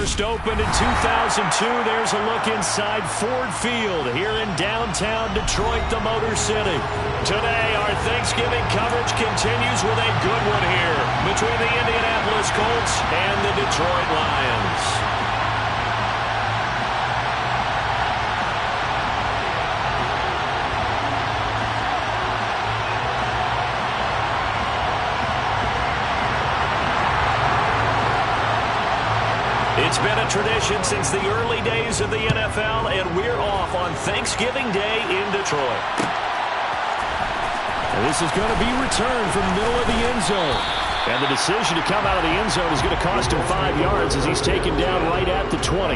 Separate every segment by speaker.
Speaker 1: First opened in 2002. There's a look inside Ford Field here in downtown Detroit, the Motor City. Today, our Thanksgiving coverage continues with a good one here between the Indianapolis Colts and the Detroit Lions. It's been a tradition since the early days of the NFL, and we're off on Thanksgiving Day in Detroit.
Speaker 2: And this is going to be returned from the middle of the end zone.
Speaker 1: And the decision to come out of the end zone is going to cost him 5 yards as he's taken down right at the 20.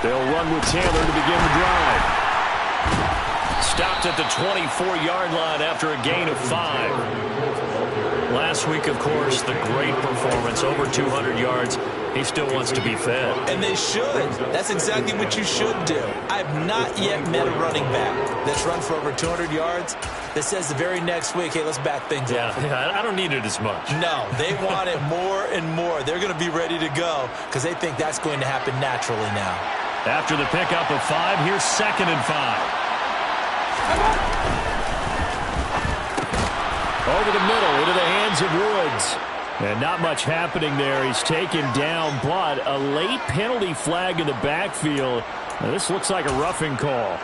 Speaker 1: They'll run with Taylor to begin the drive. Stopped at the 24-yard line after a gain of 5. Last week, of course, the great performance, over 200 yards. He still wants to be fed.
Speaker 3: And they should. That's exactly what you should do. I've not yet met a running back that's run for over 200 yards that says the very next week, hey, let's back things up.
Speaker 1: Yeah, I don't need it as much.
Speaker 3: No, they want it more and more. They're going to be ready to go because they think that's going to happen naturally now.
Speaker 1: After the pickup of 5, here's 2nd and 5. Over the middle into the hands of Woods. And not much happening there. He's taken down, but a late penalty flag in the backfield. Now, this looks like a roughing call.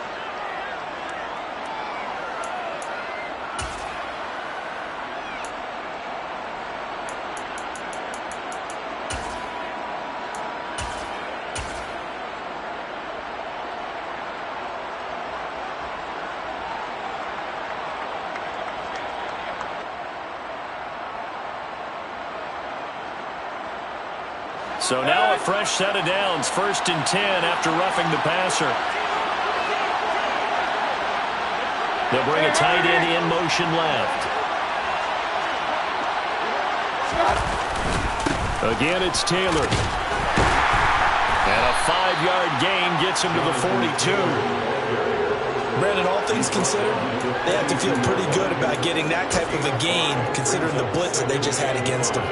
Speaker 1: So now a fresh set of downs, 1st and 10 after roughing the passer. They'll bring a tight end in motion left. Again, it's Taylor. And a 5-yard gain gets him to the 42.
Speaker 3: Brandon, all things considered, they have to feel pretty good about getting that type of a gain considering the blitz that they just had against them.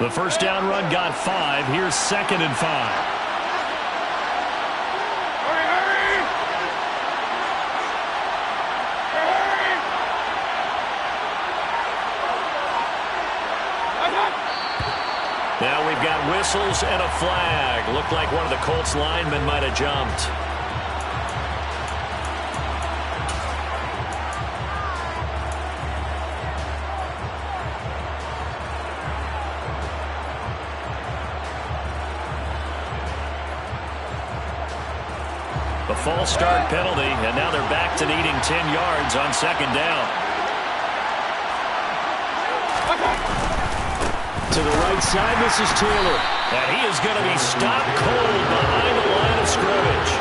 Speaker 1: The first down run got 5. Here's 2nd and 5. Now we've got whistles and a flag. Looked like one of the Colts linemen might have jumped. A false start penalty, and now they're back to needing 10 yards on 2nd down. To the right side, this is Taylor. And he is going to be stopped cold behind the line of scrimmage.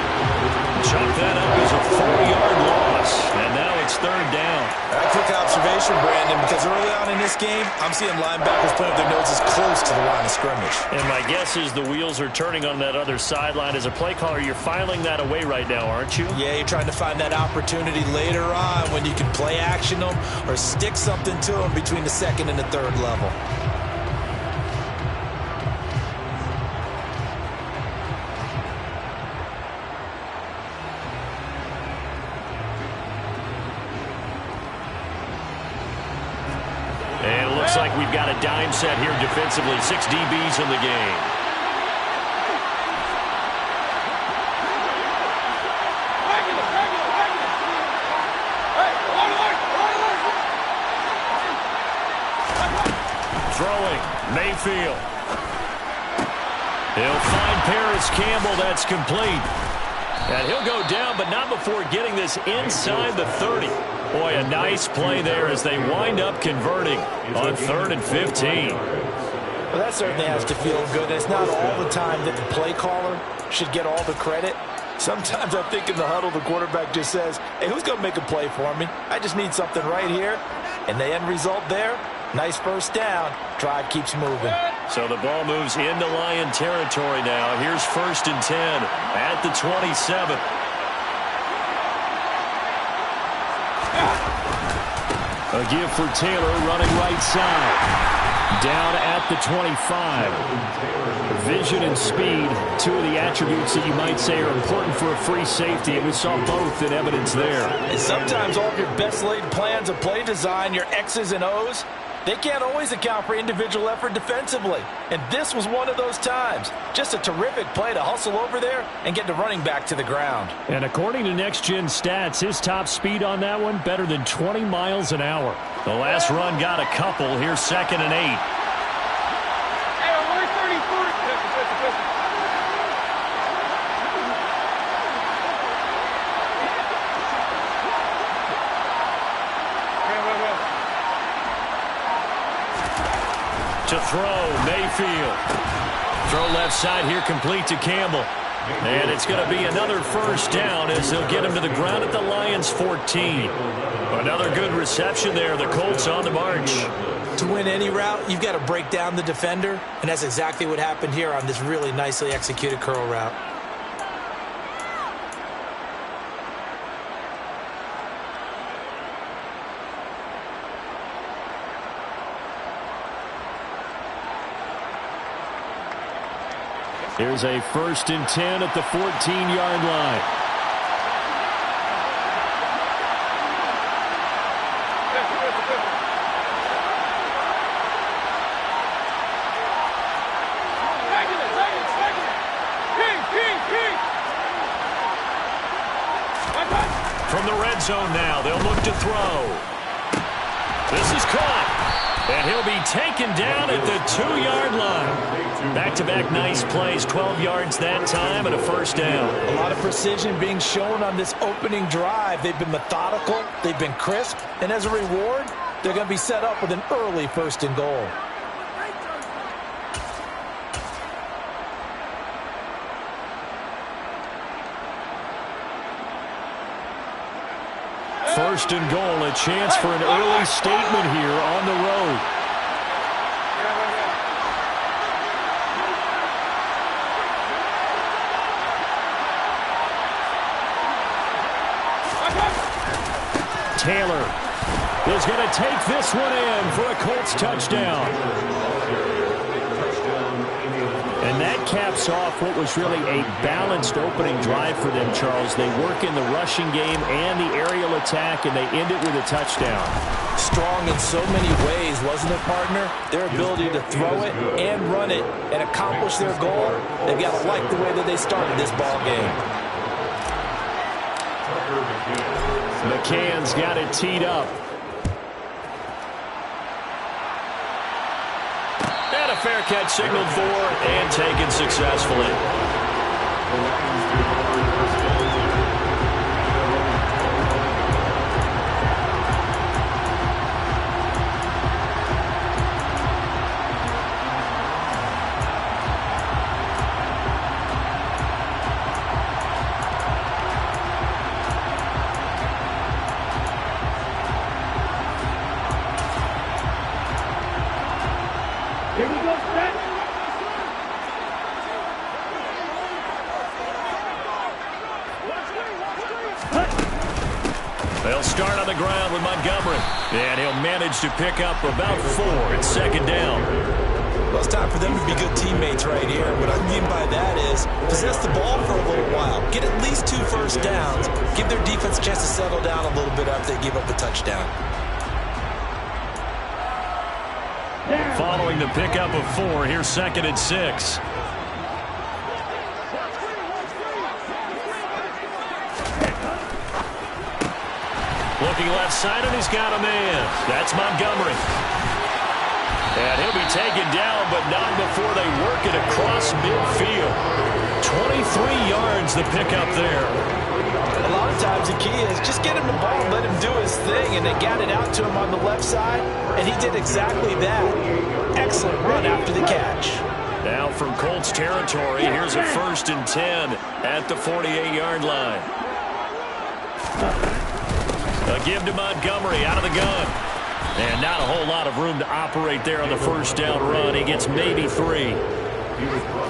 Speaker 1: Chalk that up as a 4-yard loss, and now it's 3rd down.
Speaker 3: A quick observation, Brandon, because early on in this game, I'm seeing linebackers putting their noses close to the line of scrimmage.
Speaker 1: And my guess is the wheels are turning on that other sideline. As a play caller, you're filing that away right now, aren't you?
Speaker 3: Yeah, you're trying to find that opportunity later on when you can play action them or stick something to them between the 2nd and the 3rd level.
Speaker 1: Looks like we've got a dime set here defensively. 6 DBs in the game. Mayfield. He'll find Paris Campbell. That's complete. And he'll go down, but not before getting this inside the 30. Boy, a nice play there as they wind up converting on 3rd and 15.
Speaker 3: Well, that certainly has to feel good. It's not all the time that the play caller should get all the credit. Sometimes I think in the huddle, the quarterback just says, hey, who's going to make a play for me? I just need something right here. And the end result there, nice first down. Drive keeps moving.
Speaker 1: So the ball moves into Lion territory now. Here's 1st and 10 at the 27. A give for Taylor running right side. Down at the 25. Vision and speed, two of the attributes that you might say are important for a free safety, and we saw both in evidence there.
Speaker 3: And sometimes all of your best laid plans of play design, your X's and O's, they can't always account for individual effort defensively. And this was one of those times. Just a terrific play to hustle over there and get the running back to the ground.
Speaker 2: And according to Next Gen Stats, his top speed on that one, better than 20 miles an hour.
Speaker 1: The last run got a couple. Here's 2nd and 8. To throw, Mayfield. Throw left side here, complete to Campbell. And it's going to be another first down as they'll get him to the ground at the Lions' 14. Another good reception there. The Colts on the march.
Speaker 3: To win any route, you've got to break down the defender, and that's exactly what happened here on this really nicely executed curl route.
Speaker 2: Here's a 1st and 10 at the 14-yard line.
Speaker 1: From the red zone now, they'll look to throw. This is caught. And he'll be taken down at the 2-yard line. Back-to-back nice plays, 12 yards that time and a first down.
Speaker 3: A lot of precision being shown on this opening drive. They've been methodical, they've been crisp, and as a reward, they're going to be set up with an early 1st and goal.
Speaker 2: First and goal, a chance for an early statement here on the road. Taylor is going to take this one in for a Colts touchdown. And that caps off what was really a balanced opening drive for them, Charles. They work in the rushing game and the aerial attack, and they end it with a touchdown.
Speaker 3: Strong in so many ways, wasn't it, partner? Their ability to throw it and run it and accomplish their goal, they've got to like the way that they started this ball game.
Speaker 2: McCann's got it teed up.
Speaker 1: And a fair catch signaled for and taken successfully. They'll start on the ground with Montgomery. And he'll manage to pick up about 4 at 2nd down.
Speaker 3: Well, it's time for them to be good teammates right here. What I mean by that is possess the ball for a little while. Get at least 2 first downs. Give their defense a chance to settle down a little bit after they give up a touchdown.
Speaker 1: Following the pickup of 4, here's 2nd and 6. Looking left side, and he's got a man. That's Montgomery. And he'll be taken down, but not before they work it across midfield. 23 yards the pickup there.
Speaker 3: A lot of times the key is just get him the ball, let him do his thing, and they got it out to him on the left side, and he did exactly that. Excellent run after the catch.
Speaker 1: Now from Colts territory, here's a 1st and 10 at the 48-yard line. A give to Montgomery out of the gun. And not a whole lot of room to operate there on the first down run. He gets maybe 3.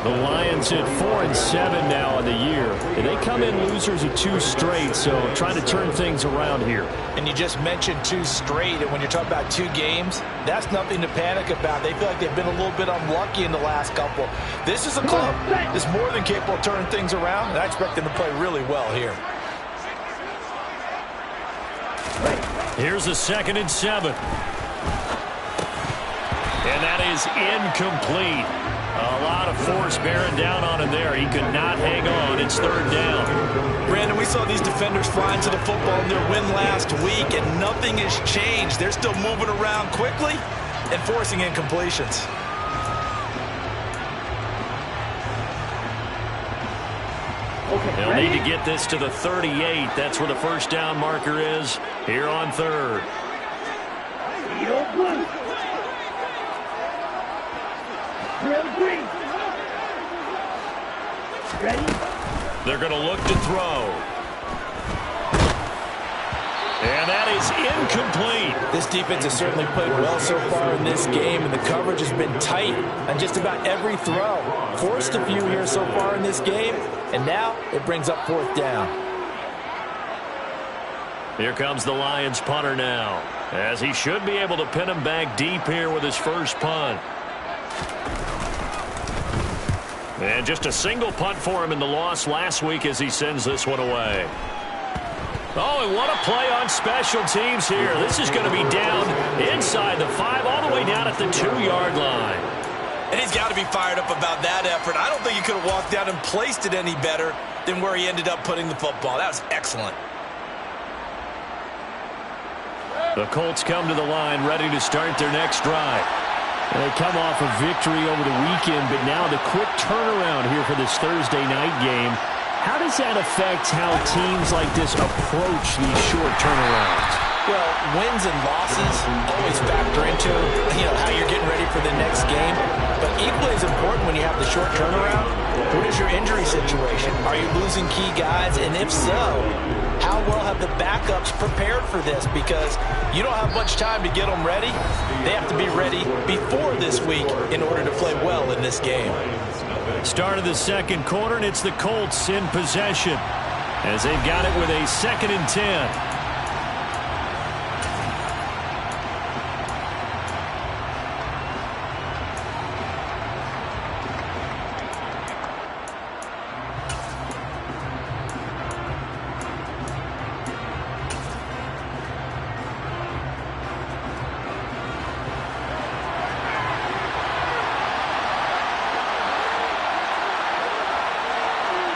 Speaker 1: The Lions at 4-7 now in the year. And they come in losers of 2 straight, so trying to turn things around here.
Speaker 3: And you just mentioned 2 straight, and when you're talking about 2 games, that's nothing to panic about. They feel like they've been a little bit unlucky in the last couple. This is a club that's more than capable of turning things around, and I expect them to play really well here.
Speaker 1: Here's a 2nd and 7. And that is incomplete. A lot of force bearing down on him there. He could not hang on. It's 3rd down.
Speaker 3: Brandon, we saw these defenders flying to the football in their win last week, and nothing has changed. They're still moving around quickly and forcing incompletions.
Speaker 1: They'll need to get this to the 38. That's where the first down marker is here on 3rd. They're going to look to throw. And that is incomplete.
Speaker 3: This defense has certainly played well so far in this game, and the coverage has been tight on just about every throw. Forced a few here so far in this game, and now it brings up 4th down.
Speaker 1: Here comes the Lions punter now, as he should be able to pin him back deep here with his first punt. And just a single punt for him in the loss last week as he sends this one away. Oh, and what a play on special teams here. This is going to be down inside the 5, all the way down at the 2-yard line.
Speaker 3: And he's got to be fired up about that effort. I don't think he could have walked out and placed it any better than where he ended up putting the football. That was excellent.
Speaker 1: The Colts come to the line ready to start their next drive.
Speaker 2: And they come off a victory over the weekend, but now the quick turnaround here for this Thursday night game. How does that affect how teams like this approach these short turnarounds?
Speaker 3: Well, wins and losses always factor into, how you're getting ready for the next game. But equally as important when you have the short turnaround, what is your injury situation? Are you losing key guys? And if so, how well have the backups prepared for this? Because you don't have much time to get them ready. They have to be ready before this week in order to play well in this game.
Speaker 1: Start of the 2nd quarter, and it's the Colts in possession as they've got it with a 2nd and 10.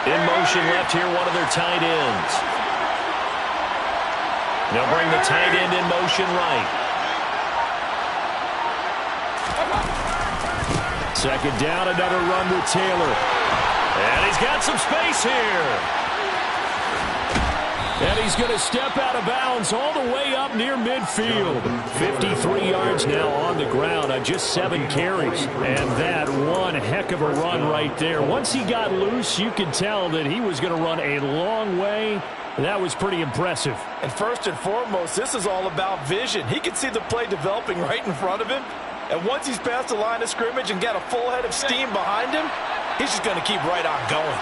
Speaker 1: In motion left here, one of their tight ends. They'll bring the tight end in motion right. 2nd down, another run with Taylor. And he's got some space here. And he's going to step out of bounds all the way up near midfield. 53 yards now on the ground on just 7 carries. And that one heck of a run right there. Once he got loose, you could tell that he was going to run a long way. That was pretty impressive.
Speaker 3: And first and foremost, this is all about vision. He can see the play developing right in front of him. And once he's past the line of scrimmage and got a full head of steam behind him, he's just going to keep right on going.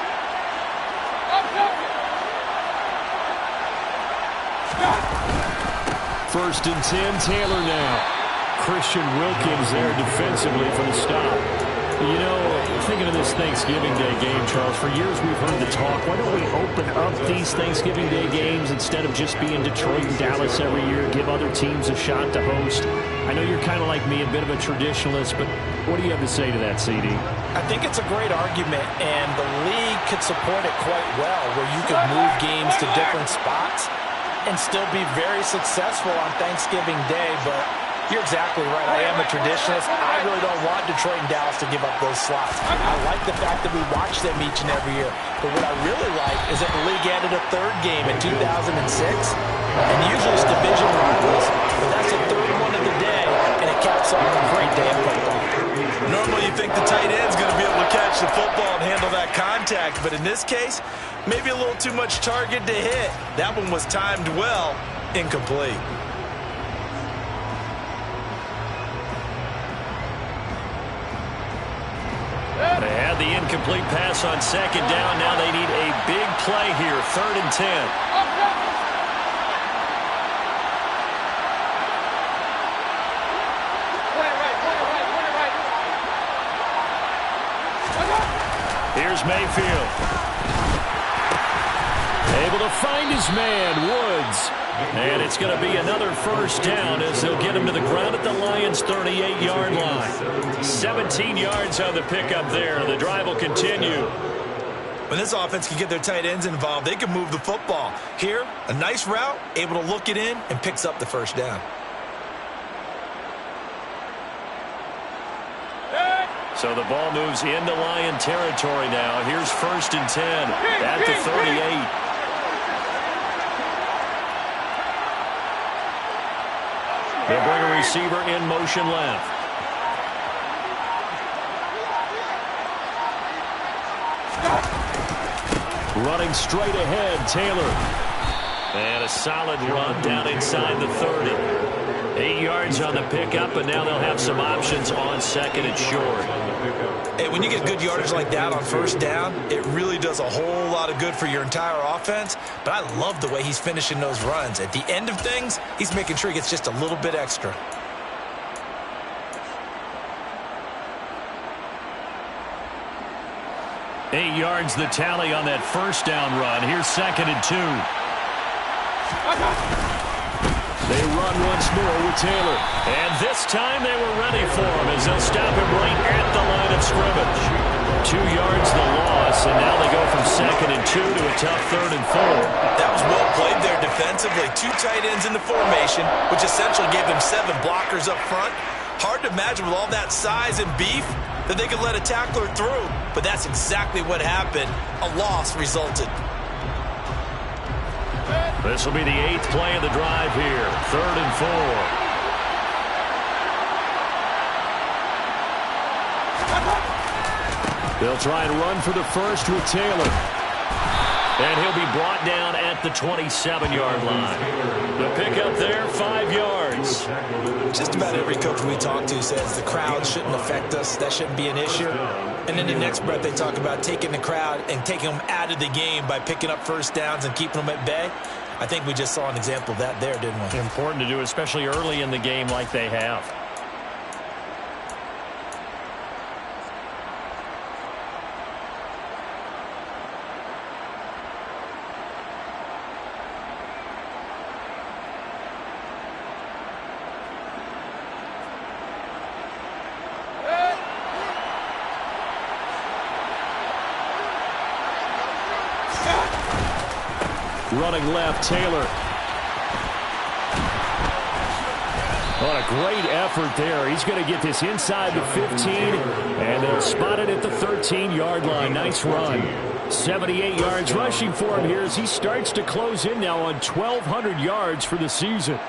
Speaker 1: 1st and 10, Taylor now.
Speaker 2: Christian Wilkins there defensively for the stop. You know, thinking of this Thanksgiving Day game, Charles, for years we've heard the talk, why don't we open up these Thanksgiving Day games instead of just being Detroit and Dallas every year, give other teams a shot to host? I know you're kind of like me, a bit of a traditionalist, but what do you have to say to that, CD?
Speaker 3: I think it's a great argument, and the league could support it quite well, where you could move games to different spots and still be very successful on Thanksgiving Day. But You're exactly right. I am a traditionalist. I really don't want Detroit and Dallas to give up those slots. I like the fact that we watch them each and every year. But what I really like is that the league added a third game in 2006. And usually it's division rivals, but that's the third one of the day, and it caps off a great day of football.
Speaker 4: Normally you think the tight end's going to be able to catch the football and handle that contact, but in this case, maybe a little too much target to hit. That one was timed well, incomplete.
Speaker 1: They had the incomplete pass on second down. Now they need a big play here, 3rd and 10. Here's Mayfield. Able to find his man, Woods. And it's going to be another first down as they'll get him to the ground at the Lions' 38-yard line. 17 yards on the pickup there. The drive will continue.
Speaker 4: When this offense can get their tight ends involved, they can move the football. Here, a nice route, able to look it in, and picks up the first down.
Speaker 1: So the ball moves into Lion territory now. Here's 1st and 10 at the 38. They'll bring a receiver in motion left. Running straight ahead, Taylor. And a solid run down inside the 30. 8 yards on the pickup, and now they'll have some options on 2nd and short.
Speaker 4: Hey, when you get good yardage like that on first down, it really does a whole lot of good for your entire offense. But I love the way he's finishing those runs. At the end of things, he's making sure he gets just a little bit extra.
Speaker 1: Eight yards the tally on that first down run. Here's 2nd and 2. They run once more with Taylor. And this time they were ready for him as they'll stop him right at the line of scrimmage. 2 yards the loss, and now they go from 2nd and 2 to a tough 3rd and 4.
Speaker 4: That was well played there defensively. 2 tight ends in the formation, which essentially gave them 7 blockers up front. Hard to imagine with all that size and beef that they could let a tackler through. But that's exactly what happened. A loss resulted.
Speaker 1: This will be the 8th play of the drive here. 3rd and 4. They'll try and run for the first with Taylor. And he'll be brought down at the 27-yard line. The pickup there, 5 yards.
Speaker 4: Just about every coach we talk to says the crowd shouldn't affect us. That shouldn't be an issue. And in the next breath, they talk about taking the crowd and taking them out of the game by picking up first downs and keeping them at bay. I think we just saw an example of that there, didn't we?
Speaker 1: Important to do, especially early in the game like they have. Running left, Taylor. What a great effort there. He's going to get this inside the 15, and they'll spot it at the 13-yard line. Nice run. 78 yards rushing for him here as he starts to close in now on 1,200 yards for the season.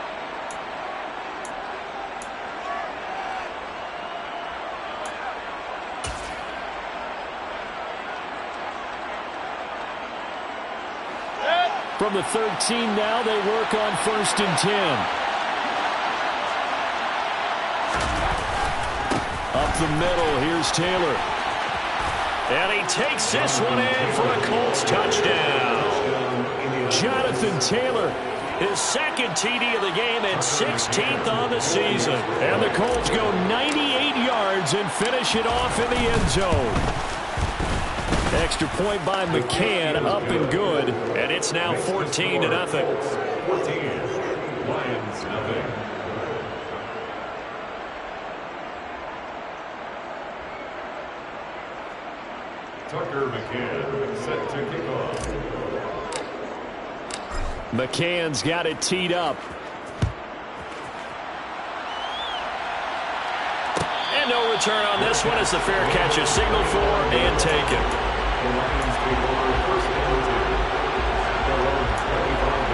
Speaker 1: From the 13 now, they work on 1st and 10. Up the middle, here's Taylor. And he takes this one in for a Colts touchdown. Jonathan Taylor, his 2nd TD of the game and 16th on the season. And the Colts go 98 yards and finish it off in the end zone. Extra point by McCann, up and good, and it's now 14-0.
Speaker 5: 14, Lions nothing. Tucker McCann set to kick off.
Speaker 1: McCann's got it teed up. And no return on this one as the fair catch is signaled for and taken.
Speaker 5: The Lions take over first and 10. Their own 25.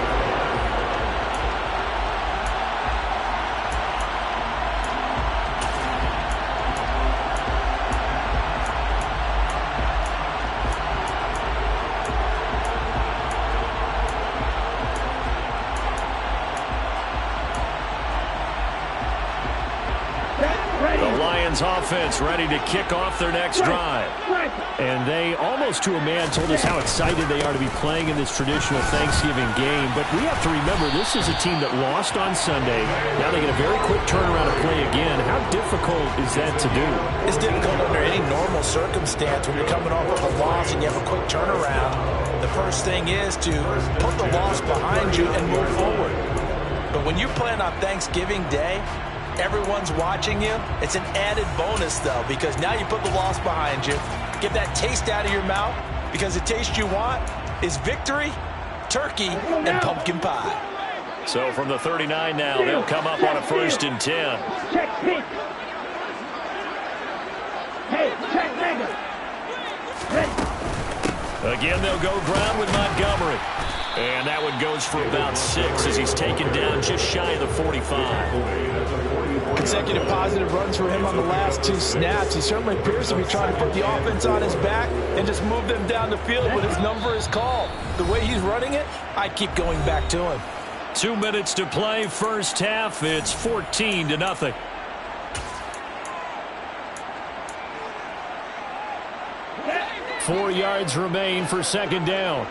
Speaker 1: Offense ready to kick off their next drive.
Speaker 2: And they, almost to a man, told us how excited they are to be playing in this traditional Thanksgiving game. But we have to remember, this is a team that lost on Sunday. Now they get a very quick turnaround to play again. How difficult is that to do?
Speaker 3: It's difficult under any normal circumstance when you're coming off of a loss and you have a quick turnaround. The first thing is to put the loss behind you and move forward. But when you're playing on Thanksgiving Day, everyone's watching you. It's an added bonus, though, because now you put the loss behind you. Get that taste out of your mouth, because the taste you want is victory, turkey, and pumpkin pie.
Speaker 1: So from the 39 now, they'll come up on a 1st and 10.
Speaker 6: Check pink. Hey, check mega.
Speaker 1: Again, they'll go ground with Montgomery. And that one goes for about 6 as he's taken down just shy of the 45.
Speaker 3: Consecutive positive runs for him on the last 2 snaps. He certainly appears to be trying to put the offense on his back and just move them down the field, but his number is called. The way he's running it, I keep going back to him.
Speaker 1: 2 minutes to play, first half. It's 14-0.
Speaker 2: Four yards remain for second down.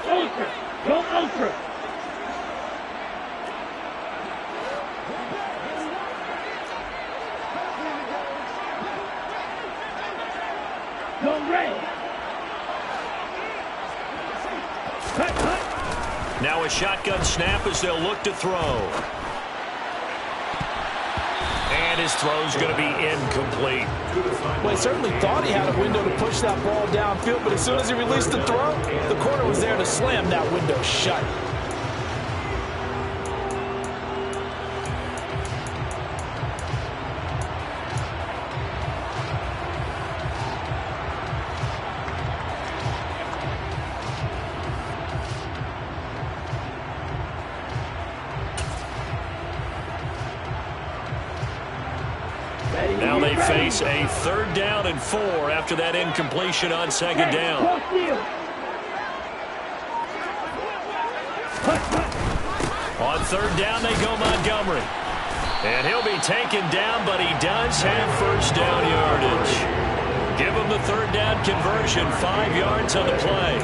Speaker 6: Ultra. Go ultra. Go red.
Speaker 1: Now a shotgun snap as they'll look to throw. And his throw's going to be incomplete.
Speaker 3: Well, he certainly thought he had a window to push that ball downfield, but as soon as he released the throw, the corner was there to slam that window shut.
Speaker 1: Now they face a 3rd down and 4 after that incompletion on second down. On 3rd down, they go Montgomery. And he'll be taken down, but he does have first down yardage. Give him the 3rd down conversion, 5 yards on the play.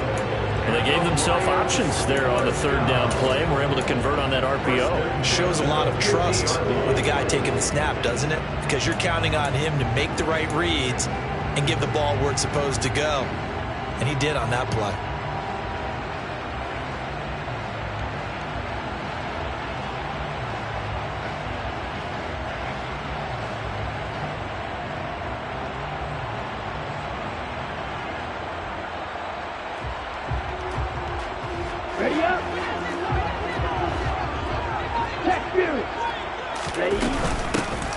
Speaker 2: And they gave themselves options there on the 3rd down play and were able to convert on that RPO.
Speaker 3: Shows a lot of trust with the guy taking the snap, doesn't it? Because you're counting on him to make the right reads and give the ball where it's supposed to go. And he did on that play.
Speaker 6: Ready up. Check spirit. Ready.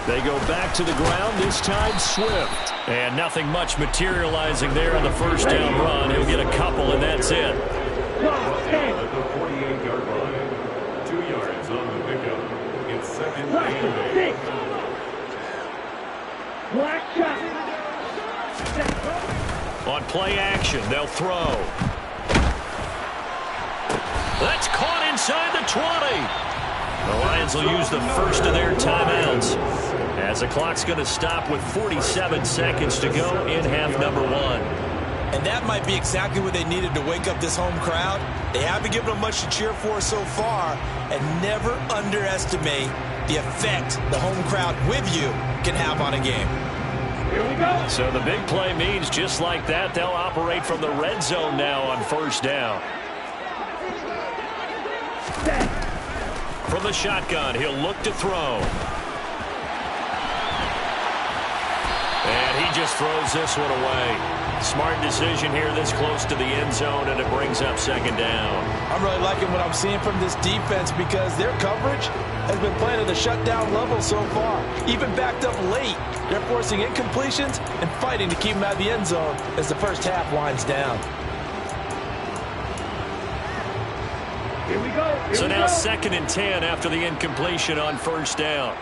Speaker 1: They go back to the ground, this time Swift. And nothing much materializing there on the first down run. He'll get a couple, and that's it.
Speaker 5: At the 48-yard line, 2 yards on the pickup. It's 2nd and 8.
Speaker 6: Black shot.
Speaker 1: On play action, they'll throw. That's caught inside the 20. The Lions will use the first of their timeouts as the clock's going to stop with 47 seconds to go in half number 1.
Speaker 4: And that might be exactly what they needed to wake up this home crowd. They haven't given them much to cheer for so far, and never underestimate the effect the home crowd with you can have on a game.
Speaker 6: Here we go.
Speaker 1: So the big play means just like that, they'll operate from the red zone now on first down. From the shotgun, he'll look to throw. And he just throws this one away. Smart decision here this close to the end zone, and it brings up second down.
Speaker 3: I'm really liking what I'm seeing from this defense because their coverage has been playing at a shutdown level so far. Even backed up late, they're forcing incompletions and fighting to keep them out of the end zone as the first half winds down.
Speaker 6: Here we go. Here
Speaker 1: So
Speaker 6: we
Speaker 1: now
Speaker 6: go.
Speaker 1: 2nd and 10 after the incompletion on first down.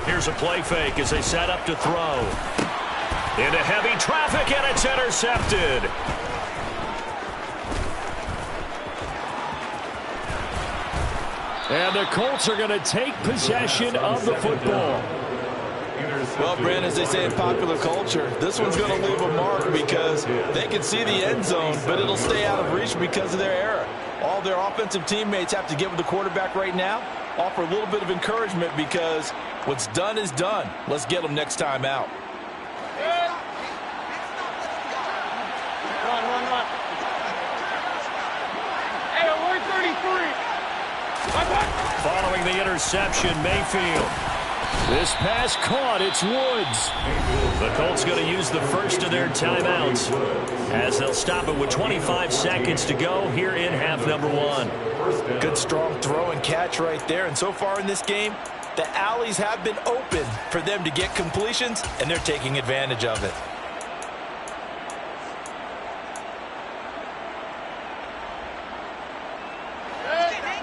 Speaker 1: Here's a play fake as they set up to throw. Into heavy traffic, and it's intercepted.
Speaker 2: And the Colts are going to take possession of the football.
Speaker 3: Well, Brandon, as they say in popular culture, this one's going to leave a mark because they can see the end zone, but it'll stay out of reach because of their error. All their offensive teammates have to get with the quarterback right now, offer a little bit of encouragement because what's done is done. Let's get them next time out.
Speaker 6: Run. Hey, we're 33.
Speaker 1: Following the interception, Mayfield.
Speaker 2: This pass caught. It's Woods.
Speaker 1: The Colts going to use the first of their timeouts as they'll stop it with 25 seconds to go here in half number 1.
Speaker 3: Good strong throw and catch right there. And so far in this game, the alleys have been open for them to get completions, and they're taking advantage of it.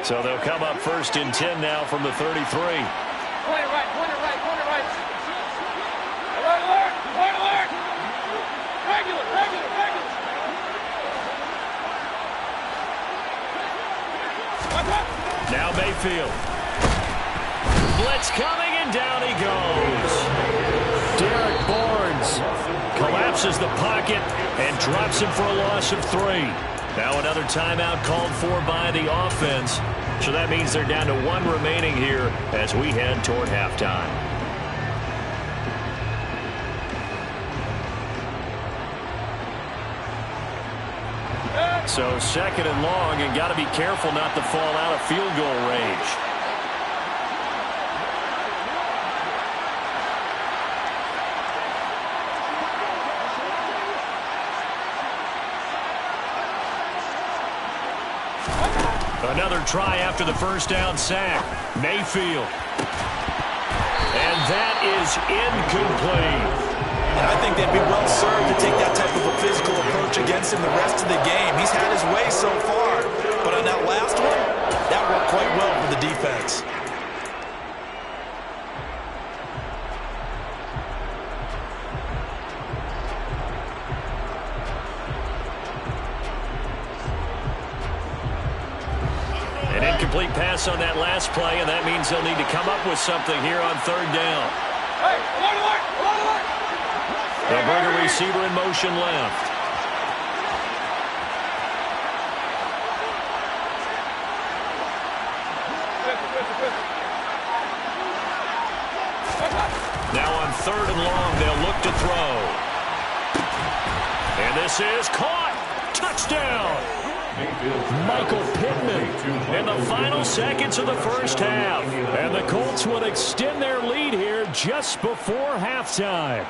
Speaker 1: So they'll come up 1st and 10 now from the 33.
Speaker 6: Point it right. Alert. Regular.
Speaker 1: Now Mayfield. Blitz coming, and down he goes. Derek Barnes collapses the pocket and drops him for a loss of 3. Now another timeout called for by the offense. So that means they're down to 1 remaining here as we head toward halftime. So 2nd and long, and got to be careful not to fall out of field goal range. Another try after the first down sack. Mayfield. And that is incomplete.
Speaker 3: And I think they'd be well served to take that type of a physical approach against him the rest of the game. He's had his way so far, but on that last one, that worked quite well for the defense.
Speaker 1: An incomplete pass on that last play, and that means they'll need to come up with something here on 3rd down.
Speaker 6: Hey, alert.
Speaker 1: They'll bring a receiver in motion left. Now on 3rd and long, they'll look to throw. And this is caught. Touchdown.
Speaker 2: Michael Pittman in the final seconds of the first half. And the Colts will extend their lead here just before halftime.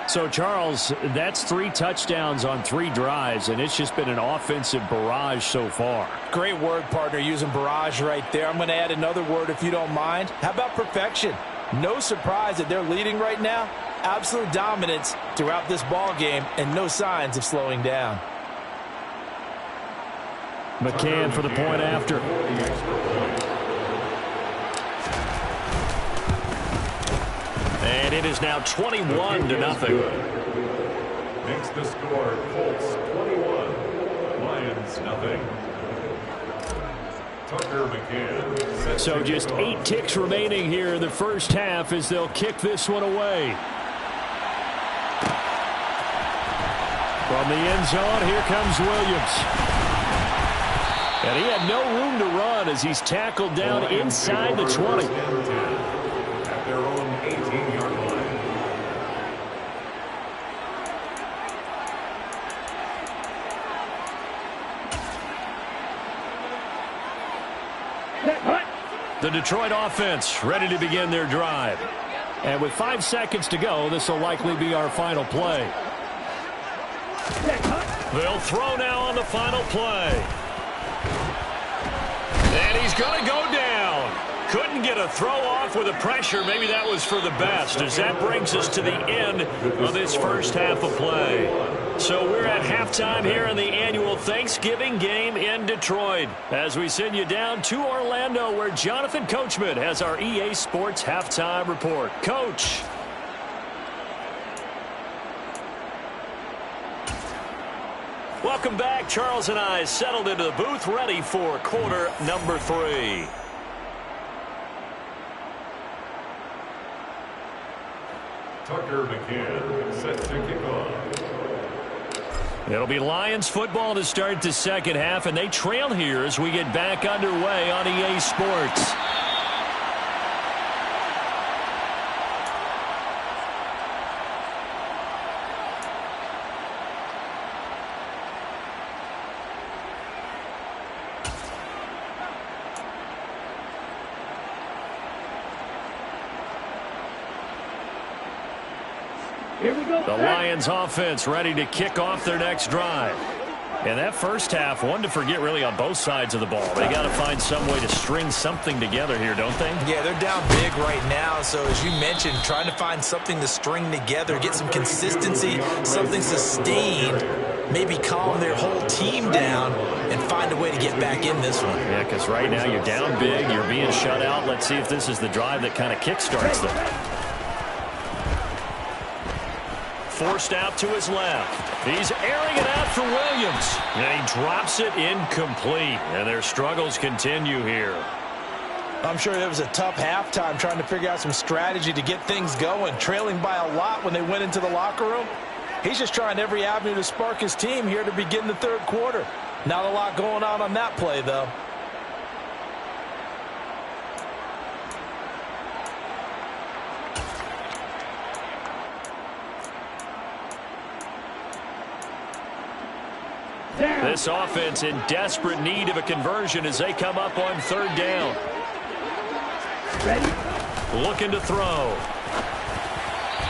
Speaker 2: So, Charles, that's 3 touchdowns on 3 drives, and it's just been an offensive barrage so far.
Speaker 3: Great word, partner, using barrage right there. I'm going to add another word if you don't mind. How about perfection? No surprise that they're leading right now. Absolute dominance throughout this ball game and no signs of slowing down.
Speaker 2: McCann for the point after.
Speaker 1: And it is now 21-0.
Speaker 5: Makes the score Colts 21, Lions nothing. Tucker McCann.
Speaker 2: So just 8 ticks remaining here in the first half as they'll kick this one away. From the end zone, here comes Williams. And he had no room to run as he's tackled down inside the 20.
Speaker 5: At their own 18-yard line.
Speaker 6: Set, hut.
Speaker 1: The Detroit offense ready to begin their drive.
Speaker 2: And with 5 seconds to go, this will likely be our final play.
Speaker 1: They'll throw now on the final play. And he's going to go down. Couldn't get a throw off with the pressure. Maybe that was for the best, as that brings us to the end of this first half of play. So we're at halftime here in the annual Thanksgiving game in Detroit, as we send you down to Orlando, where Jonathan Coachman has our EA Sports halftime report. Coach. Welcome back. Charles and I settled into the booth, ready for quarter number 3.
Speaker 5: Tucker McCann set to kick off.
Speaker 1: It'll be Lions football to start the second half, and they trail here as we get back underway on EA Sports. The Lions offense ready to kick off their next drive. And that first half, one to forget really on both sides of the ball. They got to find some way to string something together here, don't they?
Speaker 4: Yeah, they're down big right now. So as you mentioned, trying to find something to string together, get some consistency, something sustained, maybe calm their whole team down and find a way to get back in this one.
Speaker 1: Yeah, because right now you're down big, you're being shut out. Let's see if this is the drive that kind of kickstarts them. Forced out to his left. He's airing it out for Williams. And he drops it incomplete. And their struggles continue here.
Speaker 3: I'm sure it was a tough halftime trying to figure out some strategy to get things going, trailing by a lot when they went into the locker room. He's just trying every avenue to spark his team here to begin the third quarter. Not a lot going on that play, though.
Speaker 1: This offense in desperate need of a conversion as they come up on third down. Looking to throw.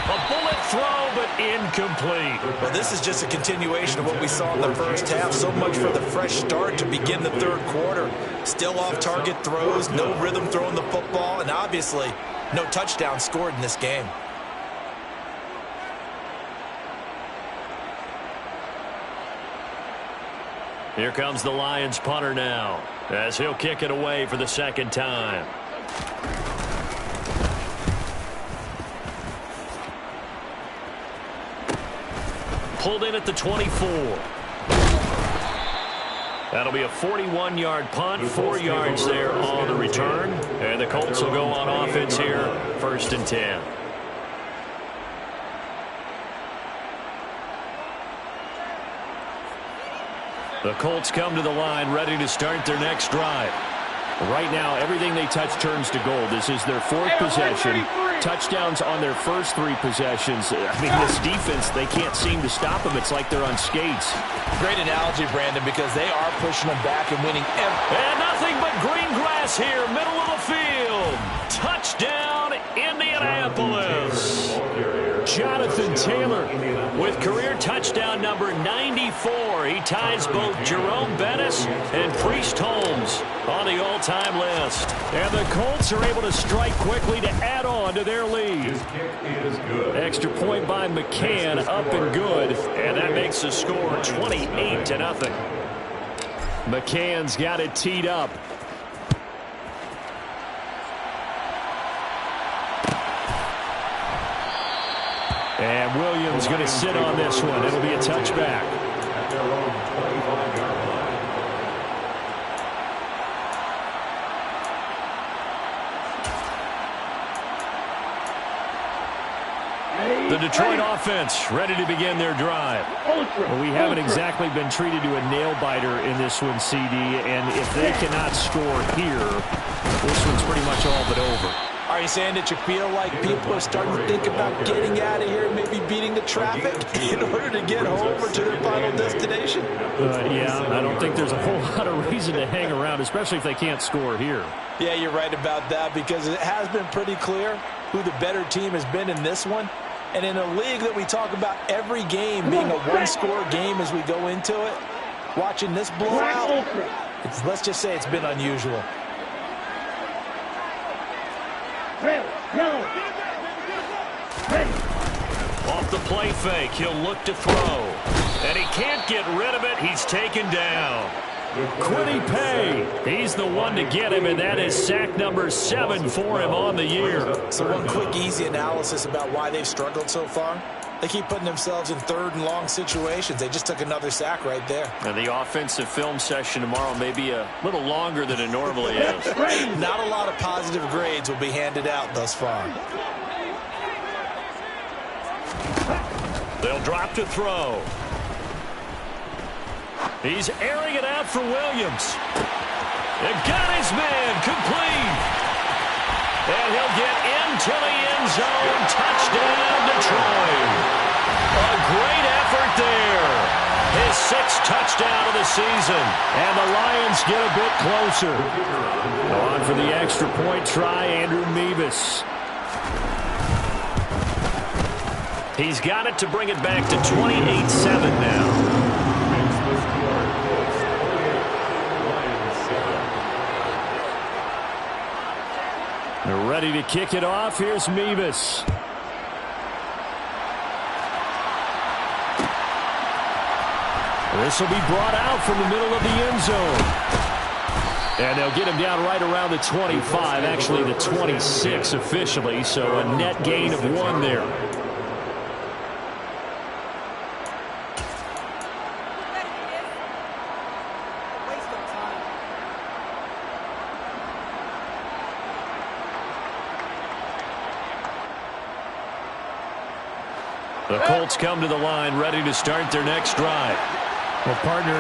Speaker 1: A bullet throw, but incomplete.
Speaker 4: Well, this is just a continuation of what we saw in the first half. So much for the fresh start to begin the third quarter. Still off-target throws, no rhythm throwing the football, and obviously no touchdown scored in this game.
Speaker 1: Here comes the Lions punter now, as he'll kick it away for the second time. Pulled in at the 24. That'll be a 41-yard punt, 4 yards there on the return. And the Colts will go on offense here, 1st and 10. The Colts come to the line ready to start their next drive. Right now, everything they touch turns to gold. This is their 4th possession. Touchdowns on their first 3 possessions. I mean, this defense, they can't seem to stop them. It's like they're on skates.
Speaker 3: Great analogy, Brandon, because they are pushing them back and winning.
Speaker 1: And nothing but green grass here, middle of the field. Touchdown, Indianapolis. Jonathan Taylor with career touchdown number 94. He ties both Jerome Bettis and Priest Holmes on the all-time list. And the Colts are able to strike quickly to add on to their lead. Extra point by McCann, up and good. And that makes the score 28-0. McCann's got it teed up. And Williams going to sit on this one. It'll be a touchback.
Speaker 5: At their own 25-yard line.
Speaker 1: The Detroit offense ready to begin their drive. Well, we haven't exactly been treated to a nail-biter in this one, CD. And if they cannot score here, this one's pretty much all but over.
Speaker 3: All Are you saying that you feel like people are starting to think about getting out of here and maybe beating the traffic in order to get home or to their final destination?
Speaker 2: Yeah, I don't think there's a whole lot of reason to hang around, especially if they can't score here.
Speaker 3: Yeah, you're right about that, because it has been pretty clear who the better team has been in this one. And in a league that we talk about every game being a one-score game as we go into it, watching this blowout, let's just say it's been unusual.
Speaker 1: Off the play fake, he'll look to throw. And he can't get rid of it. He's taken down.
Speaker 2: Quiddy Pay, he's the one to get him, and that is sack number 7 for him on the year.
Speaker 3: So one quick, easy analysis about why they've struggled so far. They keep putting themselves in third and long situations. They just took another sack right there.
Speaker 1: And the offensive film session tomorrow may be a little longer than it normally is.
Speaker 3: Not a lot of positive grades will be handed out thus far.
Speaker 1: They'll drop to throw. He's airing it out for Williams. And got his man complete. And he'll get into the end zone. Touchdown, Detroit. A great effort there. His 6th touchdown of the season.
Speaker 2: And the Lions get a bit closer. On for the extra point try, Andrew Mevis.
Speaker 1: He's got it to bring it back to 28-7 now.
Speaker 2: They're ready to kick it off. Here's Mevis. This will be brought out from the middle of the end zone. And they'll get him down right around the 25, actually the 26 officially, so a net gain of 1 there.
Speaker 1: The Colts come to the line, ready to start their next drive.
Speaker 2: Well, partner,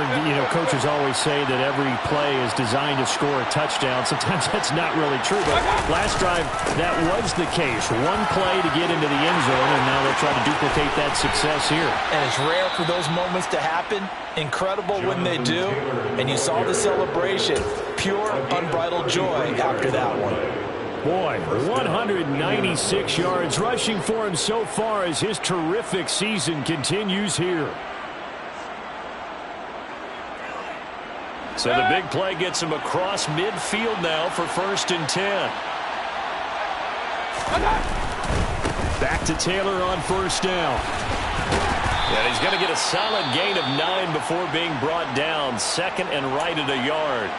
Speaker 2: coaches always say that every play is designed to score a touchdown. Sometimes that's not really true, but last drive, that was the case. One play to get into the end zone, and now they'll try to duplicate that success here.
Speaker 3: And it's rare for those moments to happen. Incredible when they do. And you saw the celebration. Pure, unbridled joy after that one.
Speaker 2: Boy, 196 yards rushing for him so far as his terrific season continues here.
Speaker 1: So the big play gets him across midfield now for 1st and 10.
Speaker 2: Back to Taylor on 1st down.
Speaker 1: And he's going to get a solid gain of 9 before being brought down. 2nd and right at a yard.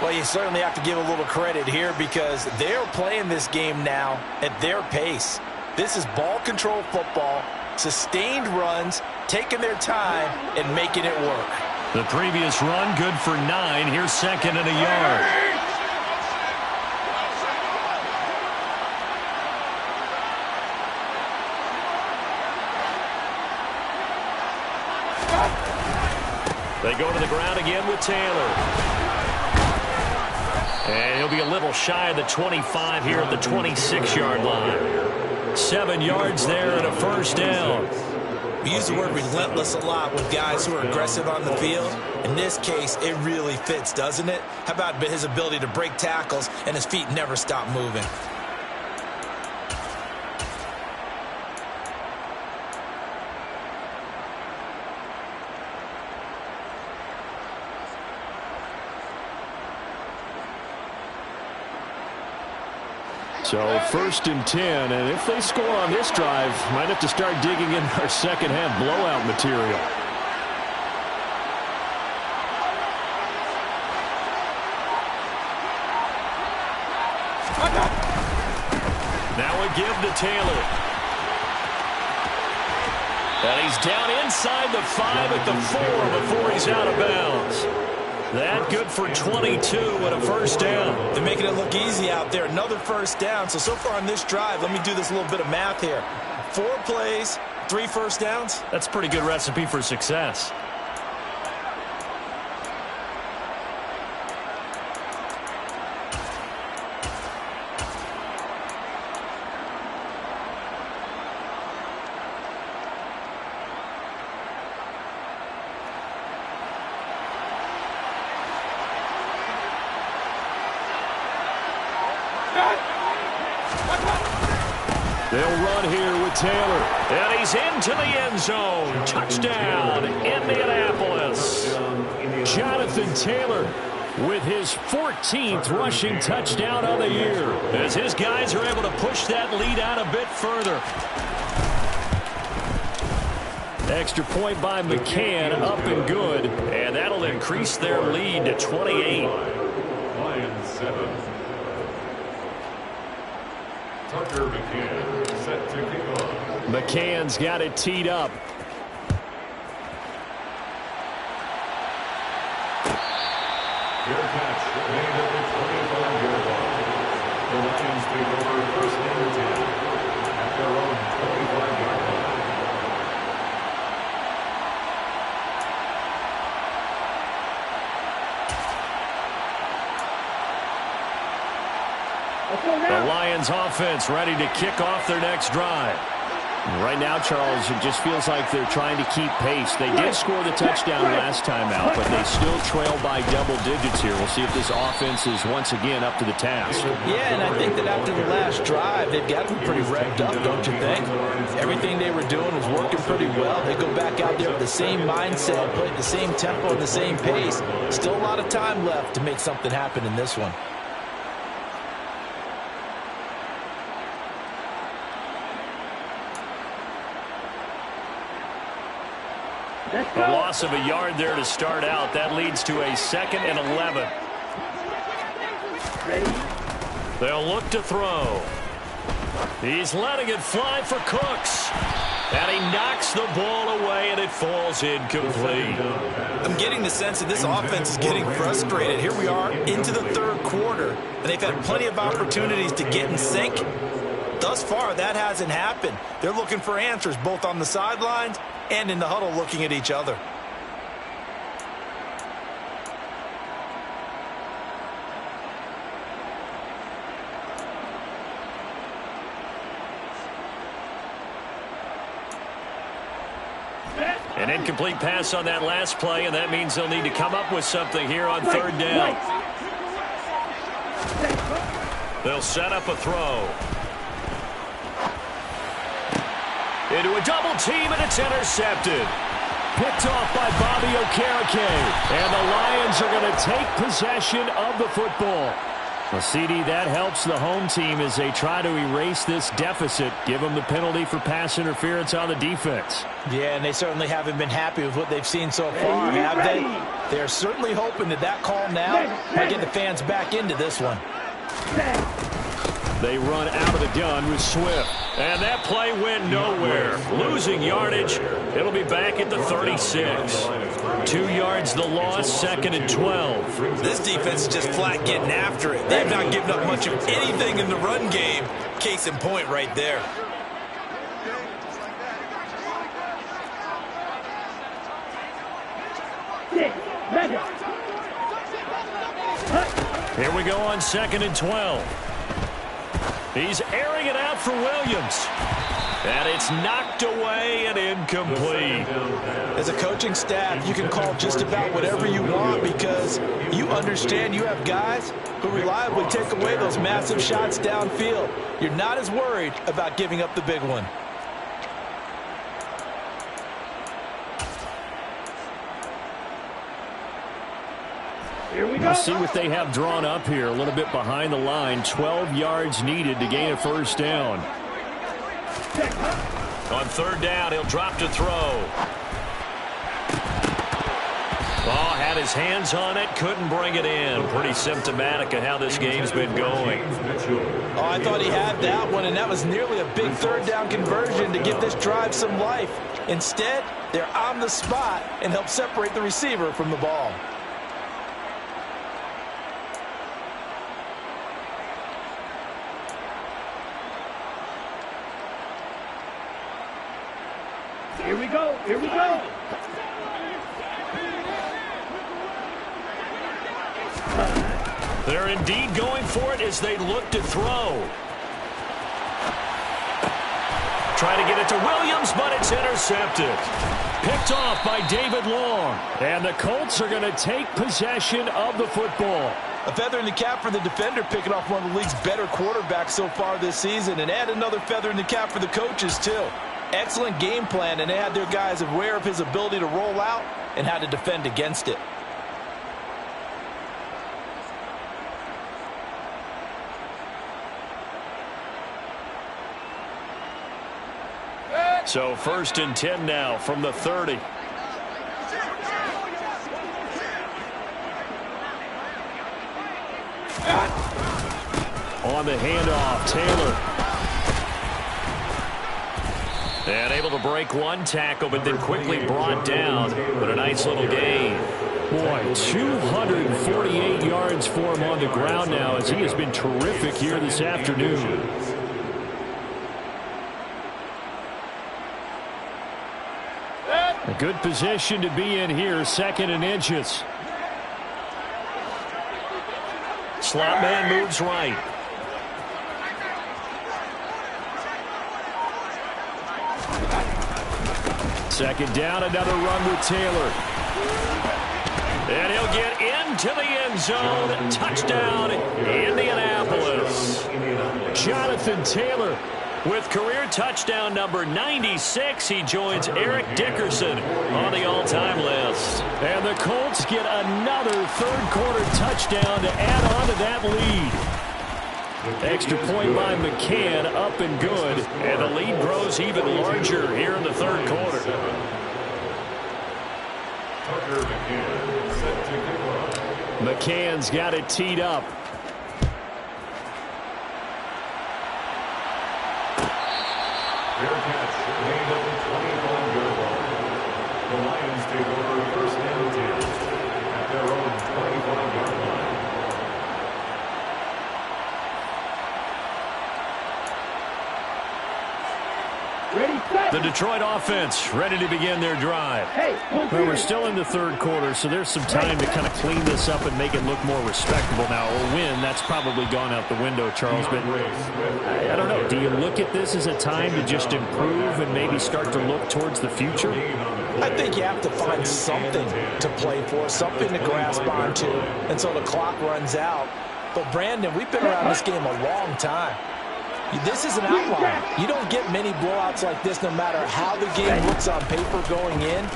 Speaker 3: Well, you certainly have to give a little credit here because they're playing this game now at their pace. This is ball control football, sustained runs, taking their time, and making it work.
Speaker 1: The previous run, good for 9. Here's 2nd and a yard. They go to the ground again with Taylor. And he'll be a little shy of the 25 here at the 26-yard line. 7 yards there and a 1st down.
Speaker 3: We use the word relentless a lot with guys who are aggressive on the field. In this case, it really fits, doesn't it? How about his ability to break tackles and his feet never stop moving?
Speaker 2: So 1st and 10, and if they score on this drive, might have to start digging in our second half blowout material.
Speaker 1: Now we give to Taylor. And he's down inside the 5 at the 4 before he's out of bounds. That good for 22 and a 1st down.
Speaker 3: They're making it look easy out there. Another 1st down. So far on this drive, let me do this little bit of math here. 4 plays, 3 1st downs.
Speaker 1: That's a pretty good recipe for success. They'll run here with Taylor. And he's into the end zone. Touchdown, Indianapolis. Jonathan Taylor with his 14th rushing touchdown of the year, as his guys are able to push that lead out a bit further. Extra point by McCann, up and good, and that'll increase their lead to 28.
Speaker 5: Lions 7. Tucker McCann set to kick off.
Speaker 1: McCann's got it teed up.
Speaker 5: Fair catch made at the 25-yard line. The Lions take over first and 10 at their own 25-yard line.
Speaker 1: The Lions offense ready to kick off their next drive.
Speaker 2: Right now, Charles, it just feels like they're trying to keep pace. They did score the touchdown last time out, but they still trail by double digits here. We'll see if this offense is once again up to the task.
Speaker 3: Yeah, and I think that after the last drive, they've got them pretty revved up, don't you think? Everything they were doing was working pretty well. They go back out there with the same mindset, play at the same tempo and the same pace. Still a lot of time left to make something happen in this one.
Speaker 1: A loss of a yard there to start out. That leads to a 2nd and 11. They'll look to throw. He's letting it fly for Cooks. And he knocks the ball away, and it falls incomplete.
Speaker 4: I'm getting the sense that this offense is getting frustrated. Here we are into the third quarter, and they've had plenty of opportunities to get in sync. Thus far, that hasn't happened. They're looking for answers both on the sidelines and in the huddle looking at each other.
Speaker 1: An incomplete pass on that last play, and that means they'll need to come up with something here on third down. They'll set up a throw. Into a double team, and it's intercepted. Picked off by Bobby Okereke. And the Lions are going to take possession of the football. Well, CD, that helps the home team as they try to erase this deficit. Give them the penalty for pass interference on the defense.
Speaker 3: Yeah, and they certainly haven't been happy with what they've seen so far, have they? They're certainly hoping that that call now might get the fans back into this one.
Speaker 1: They run out of the gun with Swift. And that play went nowhere. Losing yardage. It'll be back at the 36. 2 yards the loss, 2nd and 12.
Speaker 4: This defense is just flat getting after it. They've not given up much of anything in the run game. Case in point right there.
Speaker 1: Here we go on 2nd and 12. He's airing it out for Williams. And it's knocked away and incomplete.
Speaker 3: As a coaching staff, you can call just about whatever you want because you understand you have guys who reliably take away those massive shots downfield. You're not as worried about giving up the big one.
Speaker 1: We'll see what they have drawn up here. A little bit behind the line. 12 yards needed to gain a first down. On third down, he'll drop to throw. Oh, had his hands on it. Couldn't bring it in. Pretty symptomatic of how this game's been going.
Speaker 3: Oh, I thought he had that one, and that was nearly a big third down conversion to give this drive some life. Instead, they're on the spot and help separate the receiver from the ball.
Speaker 6: Here we go. Here we go.
Speaker 1: They're indeed going for it as they look to throw. Try to get it to Williams, but it's intercepted. Picked off by David Long. And the Colts are going to take possession of the football.
Speaker 3: A feather in the cap for the defender, picking off one of the league's better quarterbacks so far this season, and add another feather in the cap for the coaches, too. Excellent game plan, and they had their guys aware of his ability to roll out and how to defend against it.
Speaker 1: So 1st and 10 now from the 30. On the handoff, Taylor. And able to break one tackle, but then quickly brought down. But a nice little gain. Boy, 248 yards for him on the ground now, as he has been terrific here this afternoon. A good position to be in here, 2nd and inches. Slot man moves right. Second down, another run with Taylor. And he'll get into the end zone. Touchdown, Indianapolis. Jonathan Taylor with career touchdown number 96. He joins Eric Dickerson on the all-time list. And the Colts get another third-quarter touchdown to add on to that lead. Extra point by McCann, up and good. And the lead grows even larger here in the third quarter. McCann's got it teed up.
Speaker 5: Fair catch, made at the 25-yard line. The Lions take over 1st and 10 at their own 25-yard line.
Speaker 1: The Detroit offense ready to begin their drive. Well, we're still in the third quarter, so there's some time to kind of clean this up and make it look more respectable. Now, a win, that's probably gone out the window, Charles, but I don't know. Do you look at this as a time to just improve and maybe start to look towards the future?
Speaker 3: I think you have to find something to play for, something to grasp onto until the clock runs out. But, Brandon, we've been around this game a long time. This is an outlier. You don't get many blowouts like this no matter how the game looks on paper going in.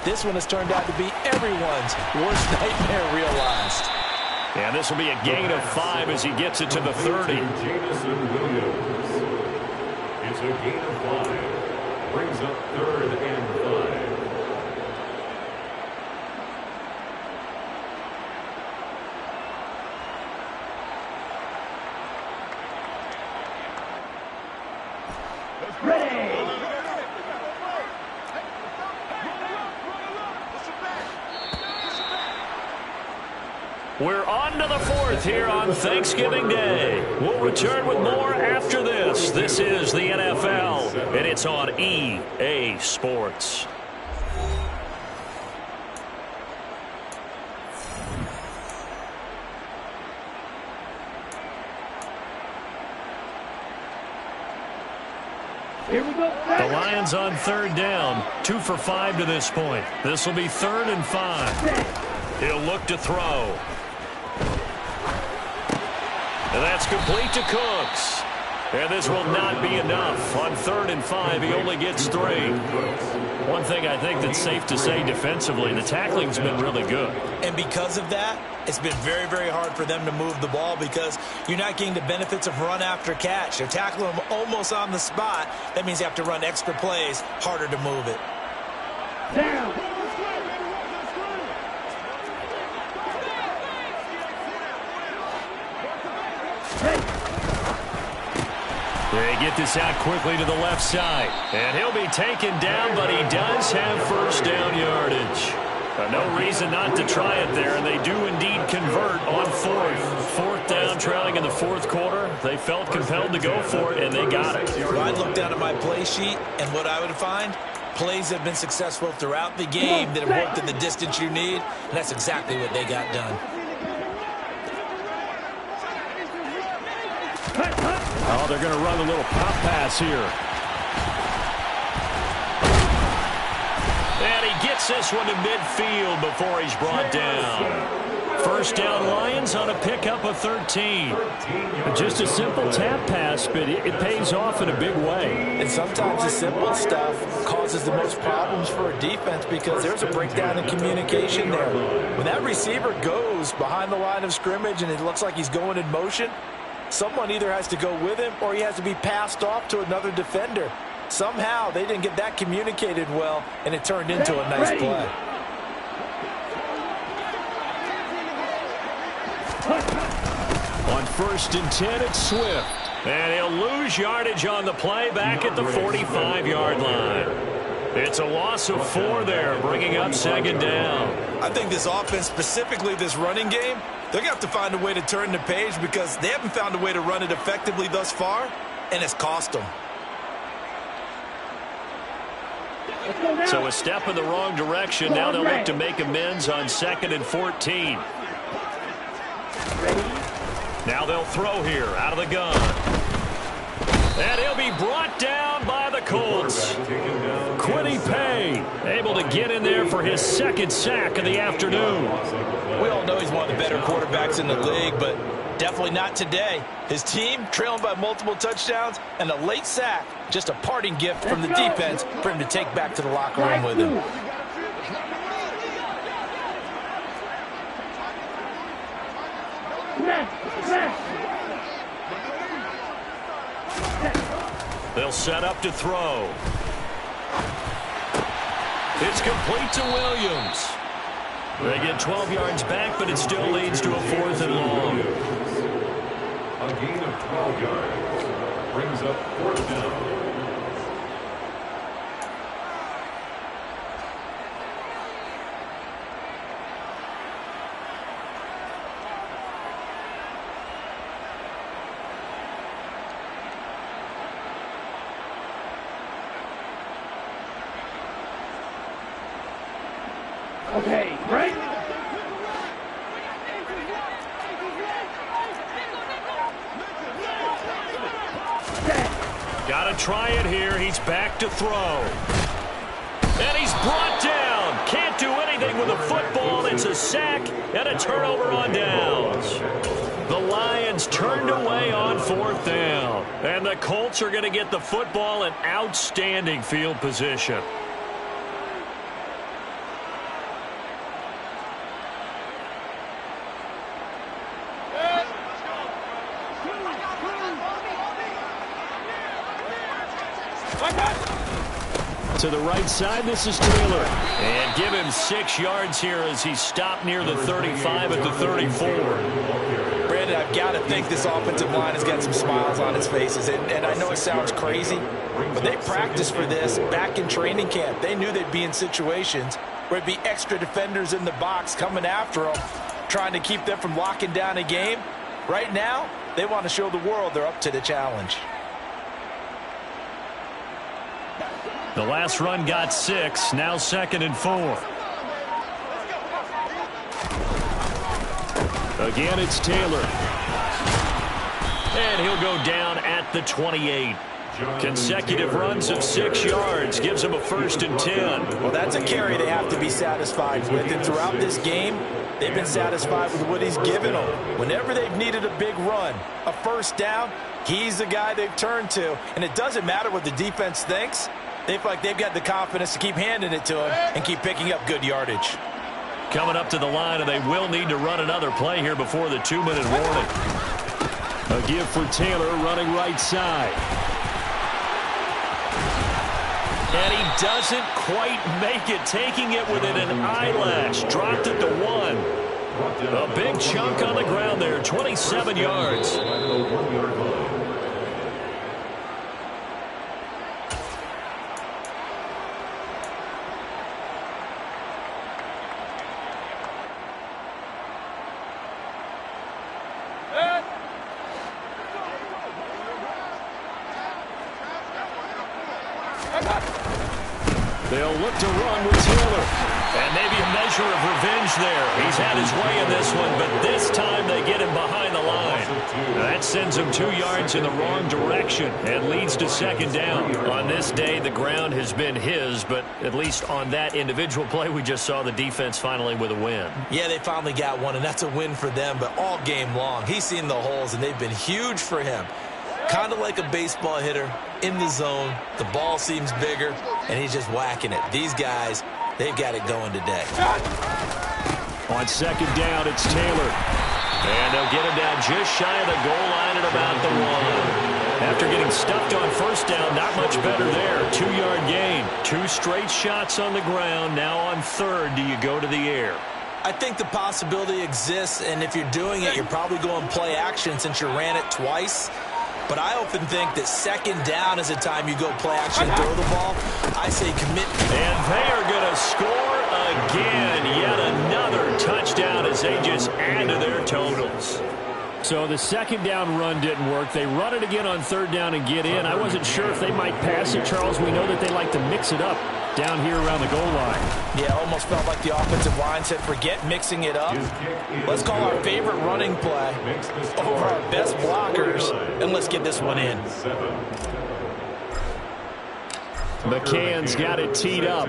Speaker 3: This one has turned out to be everyone's worst nightmare realized.
Speaker 1: And this will be a gain of 5 as he gets it to the 30.
Speaker 5: Jamison Williams. It's a gain of 5. Brings up 3rd and 5.
Speaker 1: We're on to the 4th here on Thanksgiving Day. We'll return with more after this. This is the NFL, and it's on EA Sports.
Speaker 6: Here we go.
Speaker 1: The Lions on 3rd down, 2 for 5 to this point. This will be 3rd and 5. He'll look to throw. And that's complete to Cooks. And this will not be enough. On 3rd and 5, he only gets 3. One thing I think that's safe to say defensively, the tackling's been really good.
Speaker 4: And because of that, it's been very, very hard for them to move the ball because you're not getting the benefits of run after catch. They're tackling them almost on the spot. That means you have to run extra plays, harder to move it.
Speaker 6: Down.
Speaker 1: They get this out quickly to the left side. And he'll be taken down, but he does have 1st down yardage. No reason not to try it there, and they do indeed convert on 4th down, trailing in the 4th quarter. They felt compelled to go for it, and they got it.
Speaker 4: Well, I'd look down at my play sheet, and what I would find, plays have been successful throughout the game that have worked in the distance you need, and that's exactly what they got done.
Speaker 1: Oh, they're going to run a little pop pass here. And he gets this one to midfield before he's brought down. First down Lions on a pickup of 13.
Speaker 2: Just a simple tap pass, but it pays off in a big way.
Speaker 3: And sometimes the simple stuff causes the most problems for a defense because there's a breakdown in communication there. When that receiver goes behind the line of scrimmage and it looks like he's going in motion, someone either has to go with him or he has to be passed off to another defender. Somehow they didn't get that communicated well, and it turned into a nice play.
Speaker 1: On 1st and 10, it's Swift. And he'll lose yardage on the play back at the 45-yard line. It's a loss of 4 there, bringing up 2nd down.
Speaker 4: I think this offense, specifically this running game, they're going to have to find a way to turn the page because they haven't found a way to run it effectively thus far, and it's cost them.
Speaker 1: So a step in the wrong direction. Now they'll look to make amends on 2nd and 14. Now they'll throw here out of the gun. And he'll be brought down by the Colts. Quiddy Pay able to get in there for his 2nd sack of the afternoon.
Speaker 3: We all know he's one of the better quarterbacks in the league, but definitely not today. His team trailing by multiple touchdowns and a late sack. Just a parting gift from the defense for him to take back to the locker room with him.
Speaker 1: They'll set up to throw. It's complete to Williams. They get 12 yards back, but it still leads to a 4th and long.
Speaker 5: A gain of 12 yards brings up 4th down.
Speaker 6: Okay, break.
Speaker 1: Got to try it here. He's back to throw. And he's brought down. Can't do anything with the football. It's a sack and a turnover on downs. The Lions turned away on 4th down. And the Colts are going to get the football in outstanding field position. To the right side, this is Taylor. And give him 6 yards here as he stopped near the 35 at the 34.
Speaker 3: Brandon, I've got to think this offensive line has got some smiles on its faces. And I know it sounds crazy, but they practiced for this back in training camp. They knew they'd be in situations where it'd be extra defenders in the box coming after them, trying to keep them from locking down a game. Right now, they want to show the world they're up to the challenge.
Speaker 1: The last run got 6. Now 2nd and 4. Again, it's Taylor. And he'll go down at the 28. Consecutive runs of 6 yards gives him a 1st and 10.
Speaker 3: Well, that's a carry they have to be satisfied with. And throughout this game, they've been satisfied with what he's given them. Whenever they've needed a big run, a 1st down, he's the guy they've turned to. And it doesn't matter what the defense thinks. They feel like they've got the confidence to keep handing it to him and keep picking up good yardage.
Speaker 1: Coming up to the line, and they will need to run another play here before the 2-minute warning. A give for Taylor running right side. And he doesn't quite make it, taking it within an eyelash. Dropped it to 1. A big chunk on the ground there, 27 yards. They'll look to run with Taylor. And maybe a measure measure of revenge there. He's had his way in this one, but this time they get him behind the line. That sends him 2 yards in the wrong direction and leads to second down. On this day, the ground has been his, but at least on that individual play, we just saw the defense finally with a win.
Speaker 4: Yeah, they finally got one, and that's a win for them, but all game long, he's seen the holes, and they've been huge for him. Kind of like a baseball hitter in the zone. The ball seems bigger, and he's just whacking it. These guys, they've got it going today.
Speaker 1: On second down, it's Taylor. And they'll get him down just shy of the goal line at about the 1. After getting stuffed on first down, not much better there. 2-yard gain. 2 straight shots on the ground. Now on third, do you go to the air?
Speaker 4: I think the possibility exists, and if you're doing it, you're probably going play action since you ran it twice. But I often think that second down is the time you go play action and throw the ball. I say commit.
Speaker 1: And they are going to score again. Yet another touchdown as they just add to their totals.
Speaker 2: So the second down run didn't work. They run it again on third down and get in. I wasn't sure if they might pass it, Charles. We know that they like to mix it up down here around the goal line.
Speaker 3: Yeah, almost felt like the offensive line said, forget mixing it up. Let's call our favorite running play over our best blockers, and let's get this one in.
Speaker 1: McCann's got it teed up.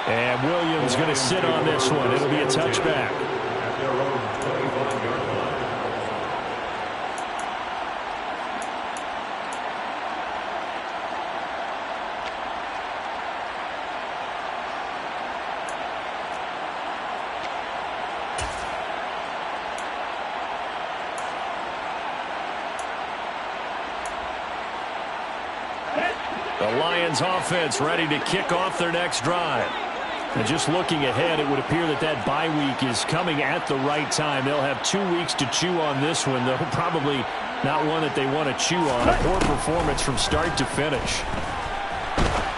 Speaker 1: And Williams going to sit on this one. It'll be a touchback.
Speaker 5: At their own 25-yard line.
Speaker 1: The Lions offense ready to kick off their next drive. And just looking ahead, it would appear that that bye week is coming at the right time. They'll have 2 weeks to chew on this one, though probably not one that they want to chew on. A poor performance from start to finish.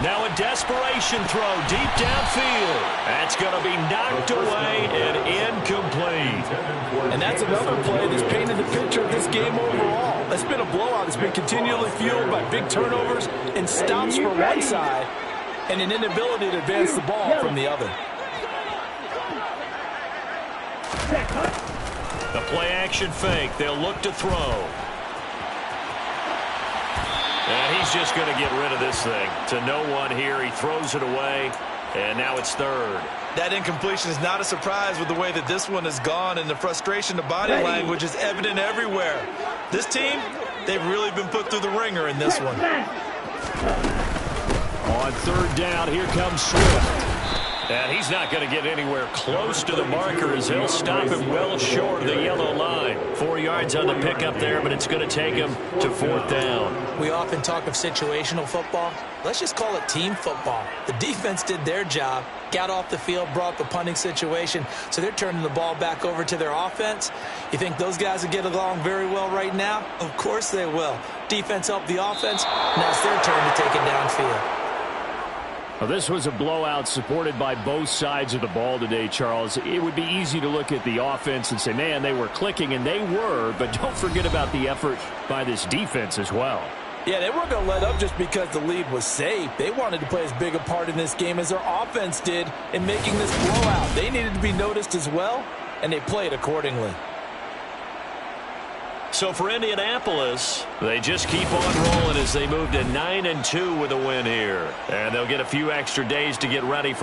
Speaker 1: Now a desperation throw deep downfield. That's going to be knocked away and incomplete.
Speaker 3: And that's another play that's painted the picture of this game overall. It's been a blowout. It's been continually fueled by big turnovers and stops for one side and an inability to advance the ball from the other.
Speaker 1: The play action fake. They'll look to throw. And he's just going to get rid of this thing. To no one here. He throws it away. And now it's third.
Speaker 4: That incompletion is not a surprise with the way that this one has gone, and the frustration, the body language is evident everywhere. This team, they've really been put through the ringer in this one.
Speaker 1: On third down, here comes Swift. And he's not going to get anywhere close to the marker as he'll stop him well short of the yellow line. 4 yards on the pickup there, but it's going to take him to fourth down.
Speaker 4: We often talk of situational football. Let's just call it team football. The defense did their job, got off the field, brought the punting situation, so they're turning the ball back over to their offense. You think those guys will get along very well right now? Of course they will. Defense helped the offense. Now it's their turn to take it downfield.
Speaker 2: Well, this was a blowout supported by both sides of the ball today, Charles. It would be easy to look at the offense and say, man, they were clicking, and they were, but don't forget about the effort by this defense as well.
Speaker 3: Yeah, they weren't going to let up just because the lead was safe. They wanted to play as big a part in this game as their offense did in making this blowout. They needed to be noticed as well, and they played accordingly.
Speaker 1: So for Indianapolis, they just keep on rolling as they move to 9-2 with a win here. And they'll get a few extra days to get ready for